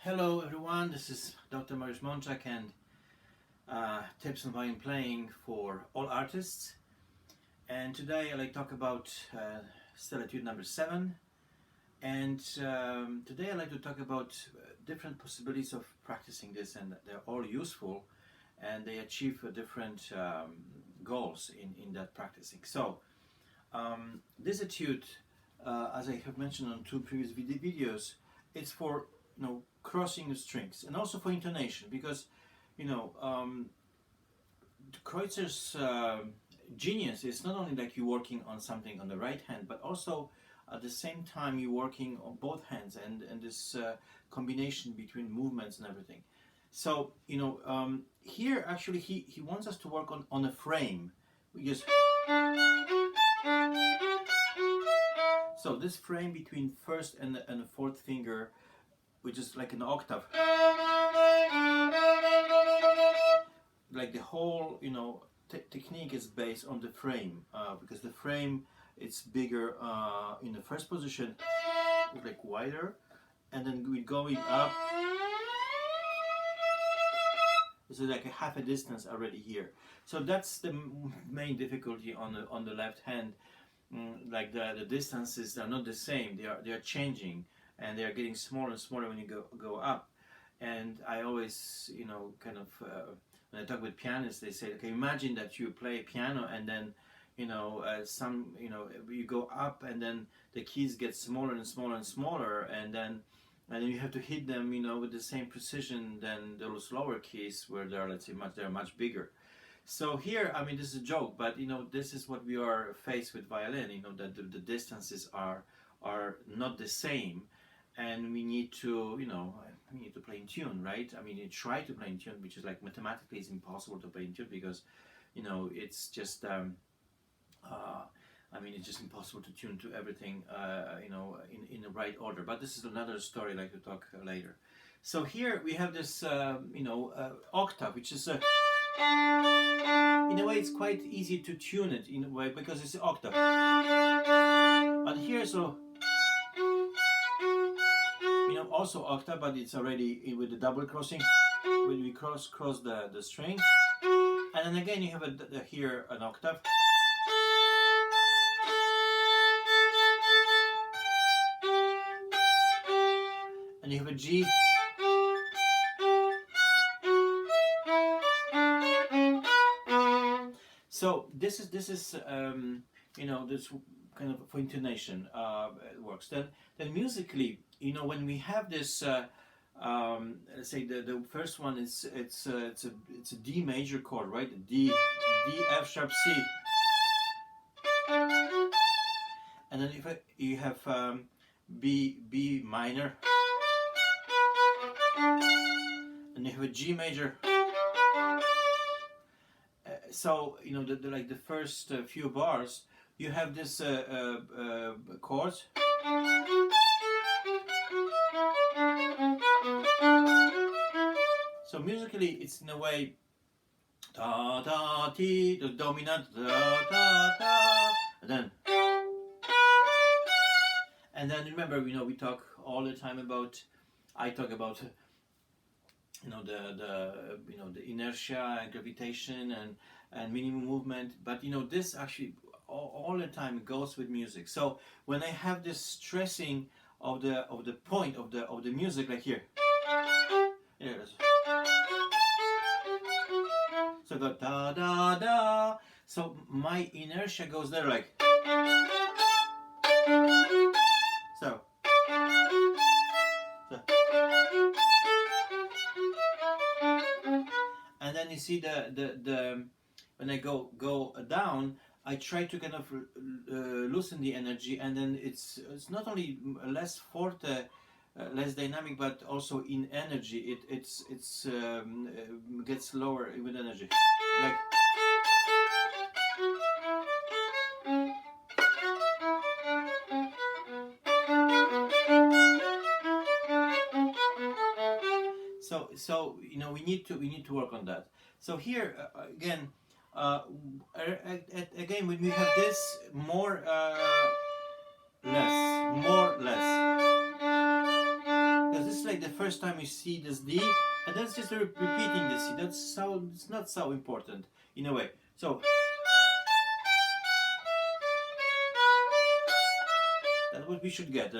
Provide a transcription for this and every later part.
Hello everyone, this is Dr. Mariusz Mączak and tips on violin playing for all artists. And today I'd like to talk about still etude number 7. And today I'd like to talk about different possibilities of practicing this, and they're all useful and they achieve different goals in that practicing. So this etude, as I have mentioned on two previous videos, it's for crossing the strings and also for intonation, because Kreutzer's genius is not only like you working on something on the right hand, but also at the same time you're working on both hands, and this combination between movements and everything. So here actually he wants us to work on a frame. We just so this frame between first and the fourth finger, which is like an octave, like the whole technique is based on the frame, because the frame it's bigger in the first position, it's like wider, and then we're going up, so like a half a distance already here. So that's the main difficulty on the left hand. Like the distances are not the same, they are changing, and they are getting smaller and smaller when you go up. And I always kind of when I talk with pianists, they say, okay, imagine that you play piano and then you go up and then the keys get smaller and smaller and smaller, and then you have to hit them with the same precision than those lower keys where they're, let's say, they're much bigger. So here, I mean, this is a joke, but this is what we are faced with violin. That the distances are not the same, and we need to play in tune, right? I mean, you try to play in tune, which is like mathematically it's impossible to play in tune, because it's just it's just impossible to tune to everything in the right order. But this is another story I'd like to talk later. So here we have this octave, which is in a way it's quite easy to tune it in a way because it's an octave. But here, so also octave, but it's already with the double crossing when we cross the string, and then again you have here an octave, and you have a G, so this is this kind of for intonation works. Then musically, when we have this let's say the first one is it's a D major chord, right? D F sharp C, and then if you have B minor, and you have a G major. So like the first few bars, you have this chords. So musically, it's in a way da da ti, the dominant da da da, and then remember, we talk all the time about. I talk about the inertia and gravitation and minimum movement, but this actually all the time goes with music. So when I have this stressing of the point of the music, like here, so I go da da da, so my inertia goes there, like so. And then you see the when I go down, I try to kind of loosen the energy, and then it's not only less forte, less dynamic, but also in energy it's gets lower with energy, like. So we need to work on that. So here again, again when we have this more less, because this is like the first time you see this D, and that's just repeating the C. It's not so important in a way. So that's what we should get.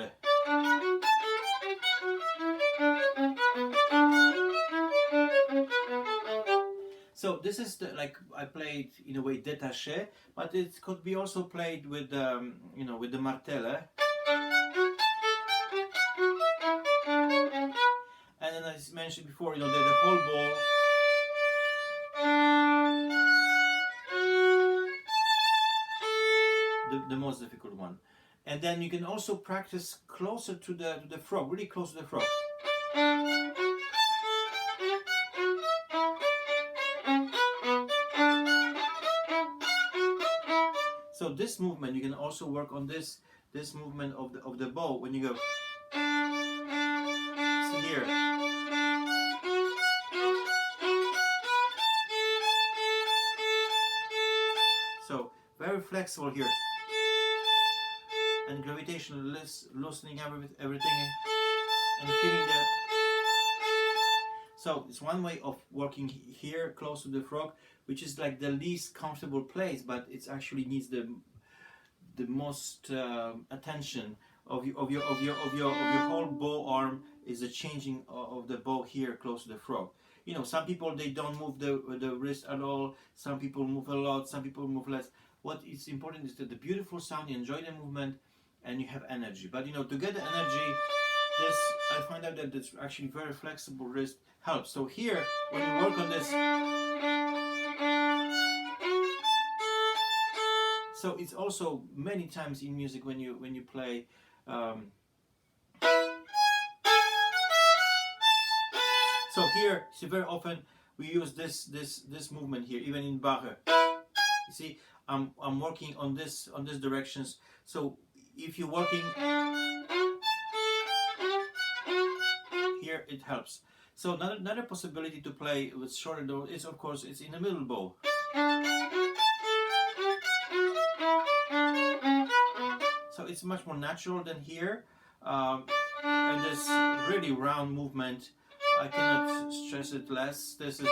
So this is like I played in a way détaché, but it could be also played with with the martele. And then as mentioned before, the whole ball. The most difficult one. And then you can also practice closer to the frog, really close to the frog. So this movement, you can also work on this movement of the bow when you go. See here. So very flexible here. And gravitation loosening everything and feeling the. So it's one way of working here close to the frog, which is like the least comfortable place, but it actually needs the most attention of your whole bow arm is the changing of the bow here close to the frog. Some people they don't move the wrist at all. Some people move a lot. Some people move less. What is important is that the beautiful sound, you enjoy the movement, and you have energy. But to get the energy, I find out that it's actually very flexible wrist helps. So here, when you work on this, so it's also many times in music when you play. So here, see, very often we use this movement here, even in Bach. You see, I'm working on this directions. So if you're working here, it helps. So another possibility to play with shorter note is, of course, it's in the middle bow. So it's much more natural than here, and this really round movement. I cannot stress it less. This is,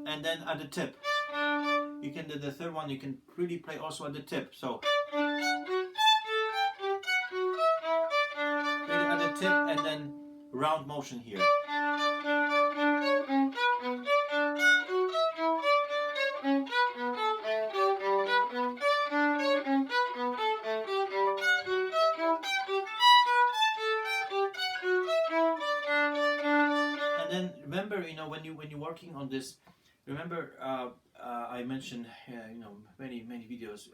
and then at the tip, you can do the third one. You can really play also at the tip. So really at the tip, and then round motion here. Remember, when you're working on this, remember I mentioned many videos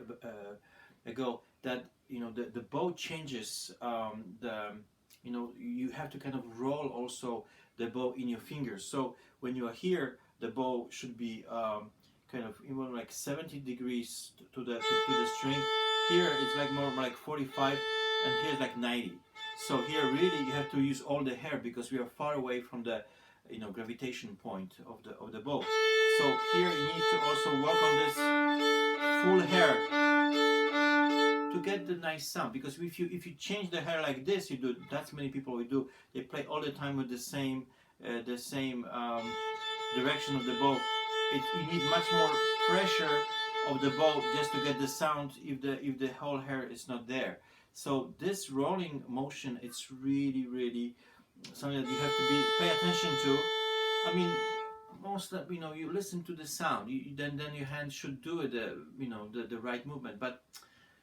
ago that the bow changes. You have to kind of roll also the bow in your fingers. So when you are here, the bow should be kind of even like 70 degrees to the string. Here it's like more like 45, and here's like 90. So here really you have to use all the hair because we are far away from the gravitation point of the bow. So here you need to also work on this full hair to get the nice sound. Because if you change the hair like this, that's many people will do. They play all the time with the same direction of the bow. You need much more pressure of the bow just to get the sound if the whole hair is not there. So this rolling motion, it's really something that you have to pay attention to. I mean, most of, you listen to the sound. Then your hand should do it, the right movement. But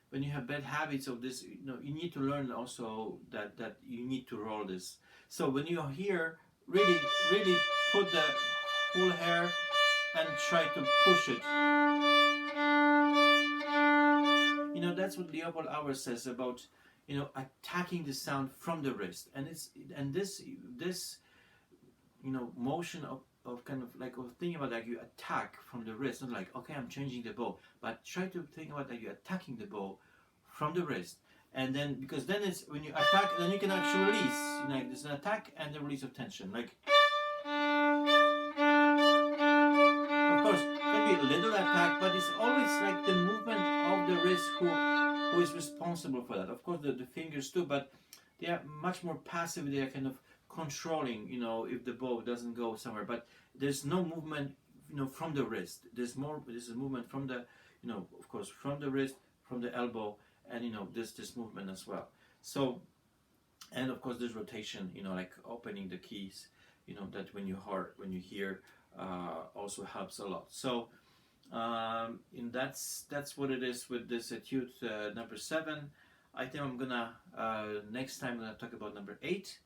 when you have bad habits of this, you need to learn also that you need to roll this. So when you are here, really put the full hair and try to push it. That's what Leopold Auer says about attacking the sound from the wrist, and this motion of kind of like thinking about like you attack from the wrist, not like okay I'm changing the bow, but try to think about that you're attacking the bow from the wrist, and then because then it's when you attack, then you can actually release. Like there's an attack and the release of tension. Like of course can be a little attack, but it's always like the movement of the wrist who is responsible for that. Of course the fingers too, but they are much more passive. They are kind of controlling, if the bow doesn't go somewhere. But there's no movement, from the wrist. There's a movement from the, of course, from the wrist, from the elbow, and this movement as well. So, and of course, there's rotation, like opening the keys, that when you hear, also helps a lot. So, and that's what it is with this etude number 7. I think I'm gonna next time I'm gonna talk about number 8.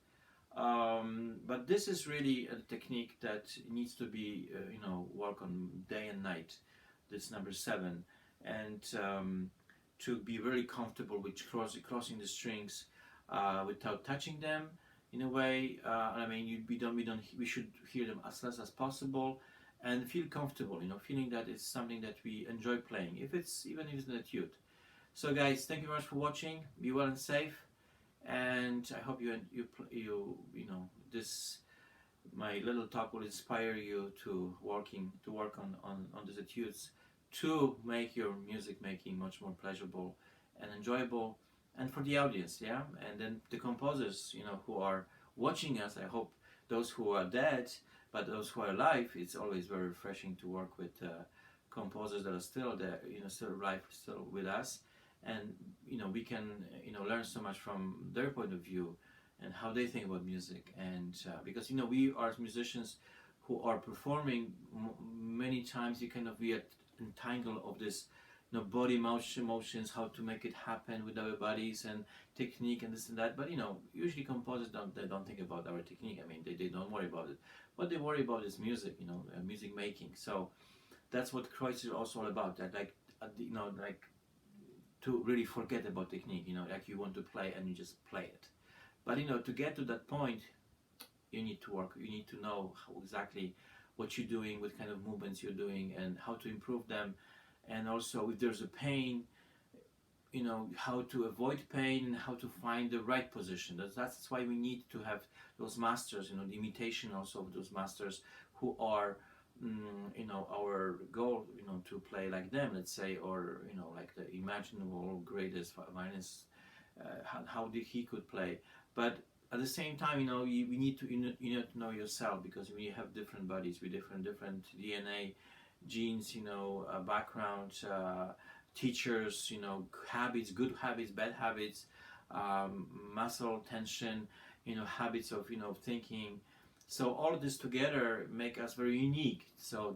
But this is really a technique that needs to be work on day and night. This number 7, and to be really comfortable with crossing the strings without touching them in a way. I mean, we should hear them as less as possible and feel comfortable. Feeling that it's something that we enjoy playing, even if it's an etude. So, guys, thank you very much for watching. Be well and safe, and I hope this my little talk will inspire you to work on these etudes to make your music making much more pleasurable and enjoyable, and for the audience, yeah, and then the composers, who are watching us. I hope those who are dead, but those who are alive, it's always very refreshing to work with composers that are still there, still alive, still with us, and we can learn so much from their point of view and how they think about music, and because we are musicians who are performing many times, we are entangled of this body motions, how to make it happen with our bodies and technique and this and that. But usually composers don't think about our technique. I mean, they don't worry about it. What they worry about is music, music making. So that's what Kreutzer is also all about. That like to really forget about technique. Like you want to play and you just play it. But to get to that point, you need to work. You need to know exactly what you're doing, what kind of movements you're doing, and how to improve them. And also, if there's a pain, how to avoid pain and how to find the right position. That's why we need to have those masters. The imitation also of those masters who are, our goal. To play like them, let's say, or like the imaginable greatest violinist. How he could play, but at the same time, we need to know yourself, because we have different bodies with different DNA, genes, background, teachers, habits, good habits, bad habits, muscle tension, habits of thinking. So all of this together make us very unique. So this